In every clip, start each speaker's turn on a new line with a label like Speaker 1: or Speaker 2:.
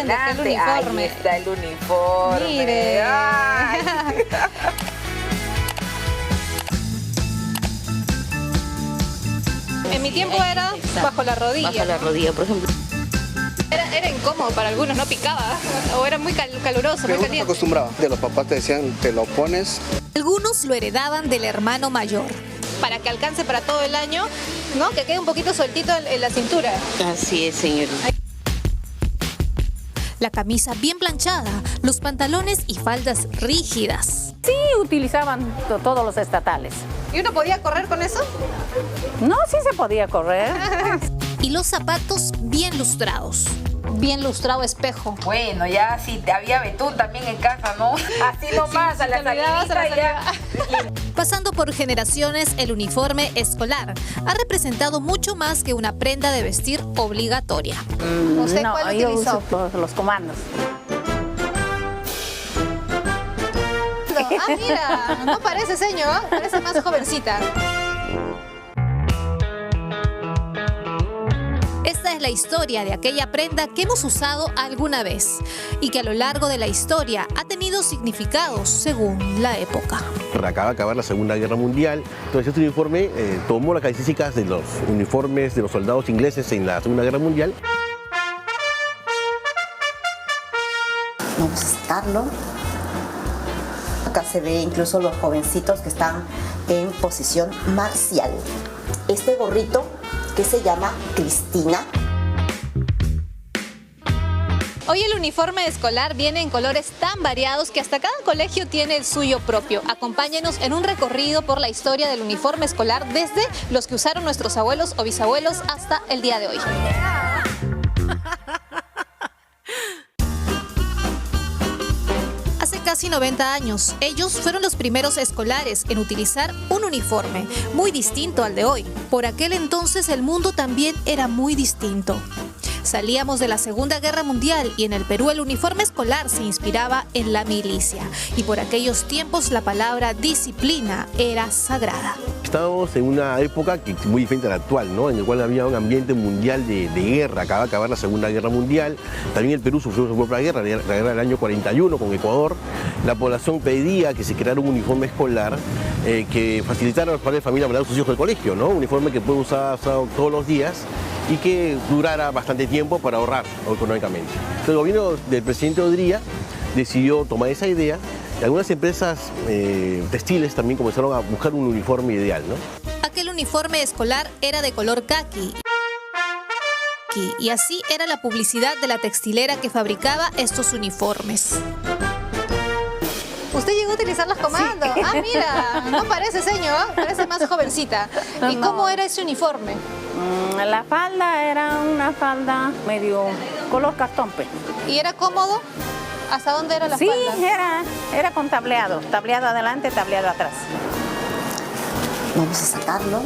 Speaker 1: imagen de aquel uniforme.
Speaker 2: Ahí está el uniforme.
Speaker 1: Mire.
Speaker 2: Ay.
Speaker 1: En mi tiempo era bajo la rodilla.
Speaker 3: Bajo la rodilla, por ejemplo.
Speaker 1: Era incómodo para algunos, no picaba. O era muy caluroso,
Speaker 4: Pero
Speaker 1: muy
Speaker 4: uno se
Speaker 1: caliente.
Speaker 4: acostumbraba. De los papás te decían, te lo pones.
Speaker 5: Algunos lo heredaban del hermano mayor.
Speaker 1: Para que alcance para todo el año, ¿no? Que quede un poquito sueltito en la cintura.
Speaker 3: Así es, señorita.
Speaker 5: La camisa bien planchada, los pantalones y faldas rígidas.
Speaker 6: Sí, utilizaban todos los estatales.
Speaker 1: ¿Y uno podía correr con eso?
Speaker 6: No, sí se podía correr.
Speaker 5: Y los zapatos bien lustrados.
Speaker 1: Bien lustrado espejo.
Speaker 2: Bueno, ya si te había betún también en casa, ¿no? Así nomás, a la
Speaker 1: te olvidabas,
Speaker 2: salidita ya.
Speaker 5: Pasando por generaciones, el uniforme escolar ha representado mucho más que una prenda de vestir obligatoria.
Speaker 1: ¿Usted
Speaker 6: No,
Speaker 1: cuál
Speaker 6: yo
Speaker 1: utilizó?
Speaker 6: uso los comandos.
Speaker 1: Ah, mira, no parece señor, parece más jovencita.
Speaker 5: Esta es la historia de aquella prenda que hemos usado alguna vez y que a lo largo de la historia ha tenido significados según la época.
Speaker 7: Acaba de acabar la Segunda Guerra Mundial, entonces este uniforme tomó las características de los uniformes de los soldados ingleses en la Segunda Guerra Mundial.
Speaker 8: Vamos a sacarlo. Acá se ve incluso los jovencitos que están en posición marcial. Este gorrito que se llama Cristina.
Speaker 1: Hoy el uniforme escolar viene en colores tan variados que hasta cada colegio tiene el suyo propio. Acompáñenos en un recorrido por la historia del uniforme escolar desde los que usaron nuestros abuelos o bisabuelos hasta el día de hoy.
Speaker 5: Hace casi 90 años, ellos fueron los primeros escolares en utilizar un uniforme muy distinto al de hoy. Por aquel entonces el mundo también era muy distinto. Salíamos de la Segunda Guerra Mundial y en el Perú el uniforme escolar se inspiraba en la milicia. Y por aquellos tiempos la palabra disciplina era sagrada.
Speaker 7: Estábamos en una época que es muy diferente a la actual, ¿no? En el cual había un ambiente mundial de guerra. Acaba de acabar la Segunda Guerra Mundial. También el Perú sufrió su propia guerra, la guerra del año 41 con Ecuador. La población pedía que se creara un uniforme escolar que facilitara a los padres de familia mandar a sus hijos al colegio, ¿no? Un uniforme que puede usar todos los días y que durara bastante tiempo para ahorrar económicamente. Entonces, el gobierno del presidente Odría decidió tomar esa idea y algunas empresas textiles también comenzaron a buscar un uniforme ideal, ¿no?
Speaker 5: Aquel uniforme escolar era de color caqui. Y así era la publicidad de la textilera que fabricaba estos uniformes.
Speaker 1: ¿Usted llegó a utilizar los comandos? Sí. Ah, mira, no parece señor, parece más jovencita. ¿Y cómo era ese uniforme?
Speaker 6: La falda era una falda medio color cartón.
Speaker 1: ¿Y era cómodo? ¿Hasta dónde era la falda?
Speaker 6: Sí, era con tableado adelante, tableado atrás.
Speaker 8: Vamos a sacarlo.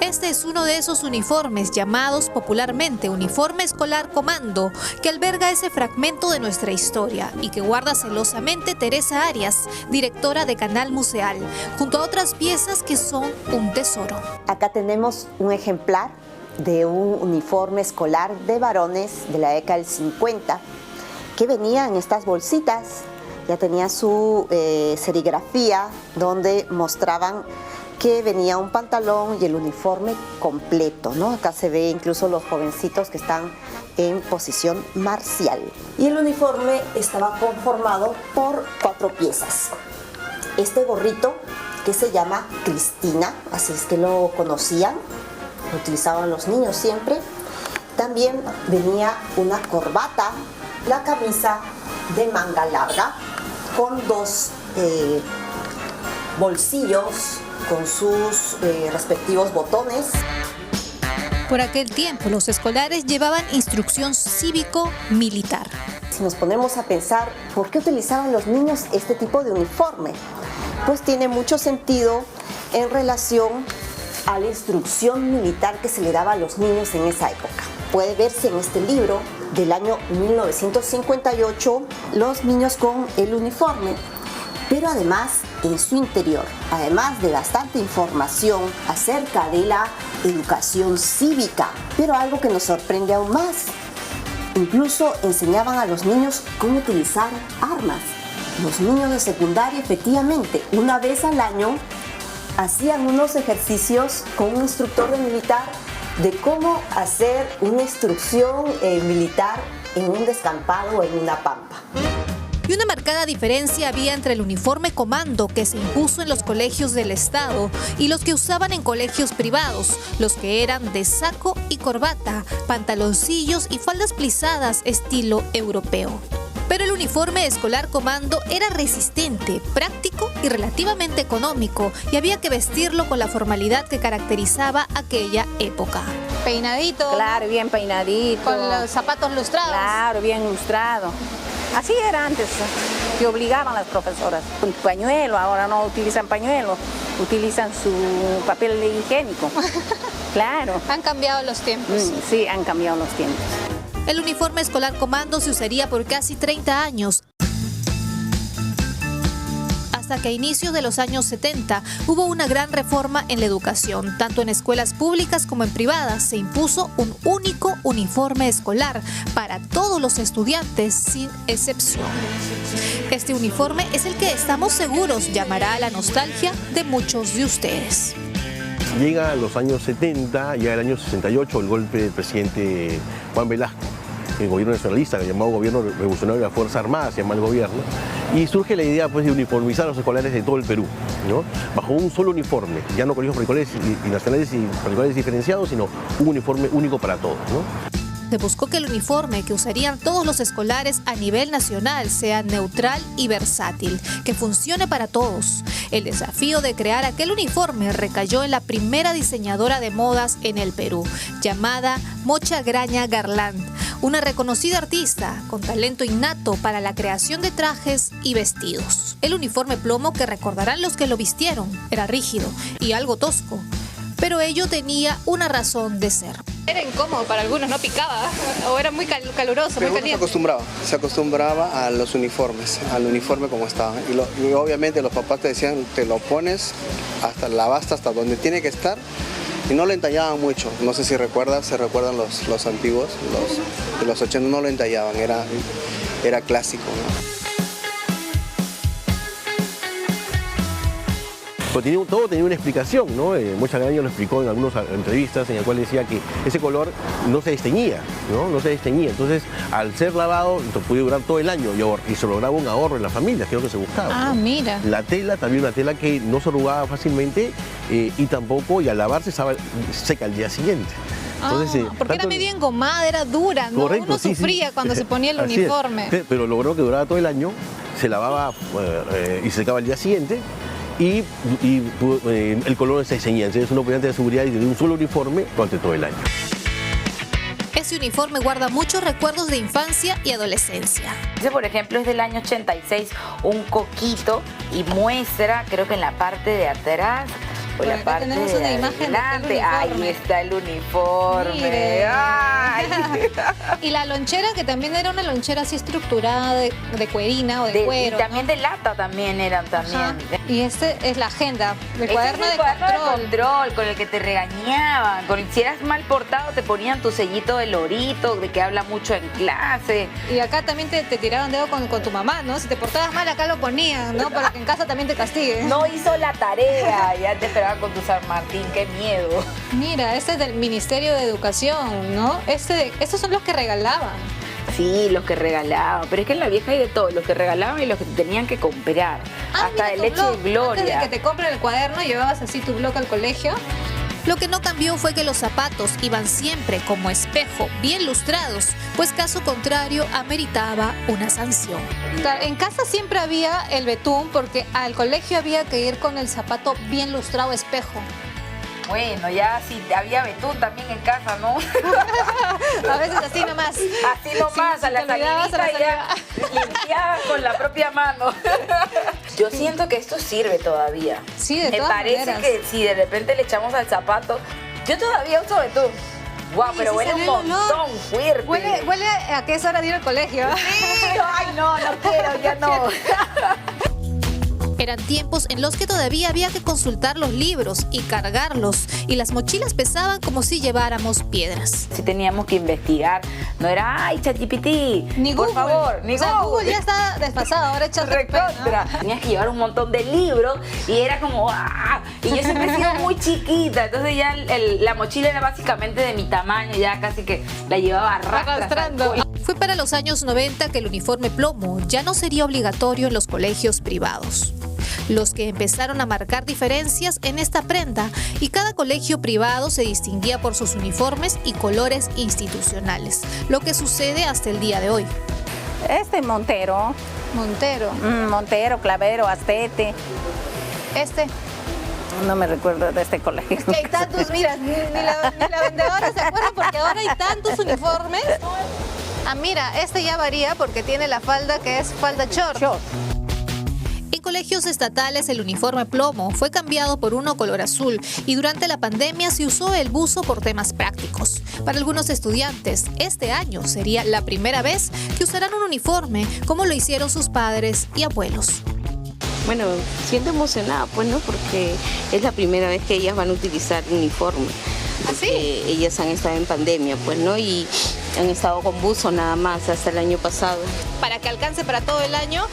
Speaker 5: Este es uno de esos uniformes llamados popularmente uniforme escolar comando, que alberga ese fragmento de nuestra historia y que guarda celosamente Teresa Arias, directora de Canal Museal, junto a otras piezas que son un tesoro.
Speaker 8: Acá tenemos un ejemplar de un uniforme escolar de varones de la década del 50 que venía en estas bolsitas. Ya tenía su serigrafía donde mostraban que venía un pantalón y el uniforme completo, ¿no? Acá se ve incluso los jovencitos que están en posición marcial. Y el uniforme estaba conformado por 4 piezas. Este gorrito que se llama Cristina, así es que lo conocían, lo utilizaban los niños siempre. También venía una corbata, la camisa de manga larga con 2 bolsillos con sus respectivos botones.
Speaker 5: Por aquel tiempo, los escolares llevaban instrucción cívico-militar.
Speaker 8: Si nos ponemos a pensar, ¿por qué utilizaban los niños este tipo de uniforme? Pues tiene mucho sentido en relación a la instrucción militar que se le daba a los niños en esa época. Puede verse en este libro del año 1958, los niños con el uniforme. Pero además, en su interior, además de bastante información acerca de la educación cívica, pero algo que nos sorprende aún más, Incluso enseñaban a los niños cómo utilizar armas. Los niños de secundaria, efectivamente, una vez al año hacían unos ejercicios con un instructor de militar de cómo hacer una instrucción militar en un descampado o en una pampa.
Speaker 5: Y una marcada diferencia había entre el uniforme comando que se impuso en los colegios del Estado y los que usaban en colegios privados, los que eran de saco y corbata, pantaloncillos y faldas plisadas estilo europeo. Pero el uniforme escolar comando era resistente, práctico y relativamente económico, y había que vestirlo con la formalidad que caracterizaba aquella época.
Speaker 1: Peinadito.
Speaker 6: Claro, bien peinadito.
Speaker 1: Con los zapatos lustrados.
Speaker 6: Claro, bien lustrado. Así era antes, que obligaban a las profesoras. Con pañuelo, ahora no utilizan pañuelo, utilizan su papel higiénico. Claro.
Speaker 1: Han cambiado los tiempos.
Speaker 6: Sí, han cambiado los tiempos.
Speaker 5: El uniforme escolar comando se usaría por casi 30 años. Hasta que a inicios de los años 70 hubo una gran reforma en la educación. Tanto en escuelas públicas como en privadas se impuso un único uniforme escolar para todos los estudiantes sin excepción. Este uniforme es el que estamos seguros llamará a la nostalgia de muchos de ustedes.
Speaker 7: Llega a los años 70, llega el año 68 el golpe del presidente Juan Velasco, el gobierno nacionalista, llamado Gobierno Revolucionario de las Fuerzas Armadas, se llama el gobierno, y surge la idea pues, de uniformizar a los escolares de todo el Perú, ¿no? Bajo un solo uniforme, ya no colegios particulares y nacionales y particulares diferenciados, sino un uniforme único para todos, ¿no?
Speaker 5: Se buscó que el uniforme que usarían todos los escolares a nivel nacional sea neutral y versátil, que funcione para todos. El desafío de crear aquel uniforme recayó en la primera diseñadora de modas en el Perú, llamada Mocha Graña Garland, una reconocida artista con talento innato para la creación de trajes y vestidos. El uniforme plomo que recordarán los que lo vistieron era rígido y algo tosco, pero ello tenía una razón de ser.
Speaker 1: Era incómodo para algunos, no picaba, o era muy caluroso,
Speaker 4: Pero
Speaker 1: muy
Speaker 4: uno
Speaker 1: caliente.
Speaker 4: se acostumbraba a los uniformes, al uniforme como estaba. Y obviamente los papás te decían, te lo pones, la basta hasta donde tiene que estar, y no lo entallaban mucho. No sé si se recuerdan los antiguos, de los 80, no lo entallaban, era clásico, ¿no?
Speaker 7: Todo tenía una explicación, ¿no? Mocha Graña lo explicó en algunas entrevistas en el cual decía que ese color no se desteñía, ¿no? No se desteñía. Entonces, al ser lavado, podía durar todo el año y se lograba un ahorro en las familias, que es lo que se buscaba.
Speaker 1: Ah,
Speaker 7: ¿no?
Speaker 1: mira.
Speaker 7: La tela, también una tela que no se arrugaba fácilmente y tampoco, y al lavarse estaba seca al día siguiente. Entonces,
Speaker 1: porque era medio engomada, era dura, ¿no?
Speaker 7: Correcto,
Speaker 1: Uno
Speaker 7: sí,
Speaker 1: sufría cuando se ponía el
Speaker 7: Así
Speaker 1: uniforme.
Speaker 7: es. Pero logró que durara todo el año, se lavaba y se secaba al día siguiente. Y el color se diseñía, entonces uno podía tener seguridad y tener un solo uniforme durante todo el año.
Speaker 5: Ese uniforme guarda muchos recuerdos de infancia y adolescencia.
Speaker 2: Ese, por ejemplo, es del año 86, un coquito, y muestra, creo que en la parte de atrás, o
Speaker 1: Por
Speaker 2: la
Speaker 1: acá
Speaker 2: parte
Speaker 1: tenemos
Speaker 2: de
Speaker 1: una imagen del
Speaker 2: adelante.
Speaker 1: uniforme.
Speaker 2: Ahí está el uniforme.
Speaker 1: Mire.
Speaker 2: Ay.
Speaker 1: Y la lonchera, que también era una lonchera así estructurada de cuerina o de cuero.
Speaker 2: Y también
Speaker 1: ¿no?
Speaker 2: de lata también eran también.
Speaker 1: Ajá. Y este es la agenda, el
Speaker 2: Este
Speaker 1: cuaderno
Speaker 2: es
Speaker 1: de
Speaker 2: el cuaderno
Speaker 1: control.
Speaker 2: de control con el que te regañaban. Si eras mal portado te ponían tu sellito de lorito, de que habla mucho en clase.
Speaker 1: Y acá también te tiraban dedo con tu mamá, ¿no? Si te portabas mal, acá lo ponían, ¿no? Para que en casa también te castiguen.
Speaker 2: No hizo la tarea, ya te esperaban con tu San Martín, qué miedo.
Speaker 1: Mira, este es del Ministerio de Educación, ¿no? Estos son los que regalaban.
Speaker 2: Sí, los que regalaban, pero es que en la vieja hay de todo, los que regalaban y los que te tenían que comprar. Hasta
Speaker 1: mira
Speaker 2: de
Speaker 1: tu
Speaker 2: leche
Speaker 1: blog.
Speaker 2: de gloria.
Speaker 1: Antes de que te compren el cuaderno, llevabas así tu blog al colegio.
Speaker 5: Lo que no cambió fue que los zapatos iban siempre como espejo, bien lustrados, pues caso contrario ameritaba una sanción.
Speaker 1: Claro, en casa siempre había el betún porque al colegio había que ir con el zapato bien lustrado, espejo.
Speaker 2: Bueno, ya sí, había betún también en casa, ¿no?
Speaker 1: A veces así nomás.
Speaker 2: Así nomás,
Speaker 1: Sí,
Speaker 2: a la
Speaker 1: si te olvidabas,
Speaker 2: salidita
Speaker 1: a la
Speaker 2: ya limpiaba con la propia mano. Yo siento que esto sirve todavía.
Speaker 1: Sí, de
Speaker 2: Me
Speaker 1: todas
Speaker 2: parece
Speaker 1: maneras.
Speaker 2: que si de repente le echamos al zapato, yo todavía uso betún. Guau,
Speaker 1: Oye,
Speaker 2: pero
Speaker 1: sí
Speaker 2: huele
Speaker 1: sale
Speaker 2: un
Speaker 1: el olor.
Speaker 2: montón fuerte.
Speaker 1: Huele a que es hora de ir al colegio.
Speaker 2: Sí, ay no quiero, ya no.
Speaker 5: Eran tiempos en los que todavía había que consultar los libros y cargarlos, y las mochilas pesaban como si lleváramos piedras.
Speaker 2: Sí teníamos que investigar No era, ay, ChatGPT,
Speaker 1: Ni
Speaker 2: por
Speaker 1: Google.
Speaker 2: favor, ni
Speaker 1: O sea,
Speaker 2: Google.
Speaker 1: Google ya está desfasado, ahora es ChatGPT,
Speaker 2: Recontra.
Speaker 1: ¿no?
Speaker 2: Tenías que llevar un montón de libros y era como ¡ah! Y yo siempre he sido muy chiquita, entonces ya la mochila era básicamente de mi tamaño, ya casi que la llevaba
Speaker 1: Arrastrando.
Speaker 5: Fue para los años 90 que el uniforme plomo ya no sería obligatorio en los colegios privados, los que empezaron a marcar diferencias en esta prenda, y cada colegio privado se distinguía por sus uniformes y colores institucionales, lo que sucede hasta el día de hoy.
Speaker 6: Montero,
Speaker 1: Montero.
Speaker 6: Clavero, Astete. No me recuerdo de este colegio.
Speaker 1: Es que hay tantos, mira, ni la vendedora se acuerda porque ahora hay tantos uniformes. Ah, mira, ya varía porque tiene la falda que es falda short.
Speaker 5: En colegios estatales el uniforme plomo fue cambiado por uno color azul y durante la pandemia se usó el buzo por temas prácticos. Para algunos estudiantes, este año sería la primera vez que usarán un uniforme como lo hicieron sus padres y abuelos.
Speaker 3: Bueno, siento emocionada, pues, ¿no? Porque es la primera vez que ellas van a utilizar uniforme. Porque ellas han estado en pandemia, pues, ¿no? Y han estado con buzo nada más hasta el año pasado.
Speaker 1: Para que alcance para todo el año,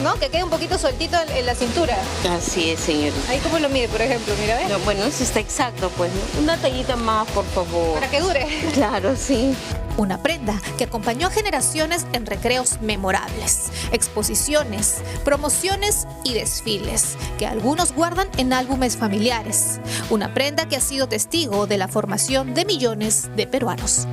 Speaker 1: ¿no? Que quede un poquito sueltito en la cintura.
Speaker 3: Así es, señorita.
Speaker 1: Ahí como lo mide, por ejemplo, mira, ¿ves?
Speaker 3: No, bueno, eso está exacto, pues, ¿no? Una tallita más, por favor.
Speaker 1: Para que dure.
Speaker 3: Claro, sí.
Speaker 5: Una prenda que acompañó a generaciones en recreos memorables, exposiciones, promociones y desfiles, que algunos guardan en álbumes familiares. Una prenda que ha sido testigo de la formación de millones de peruanos.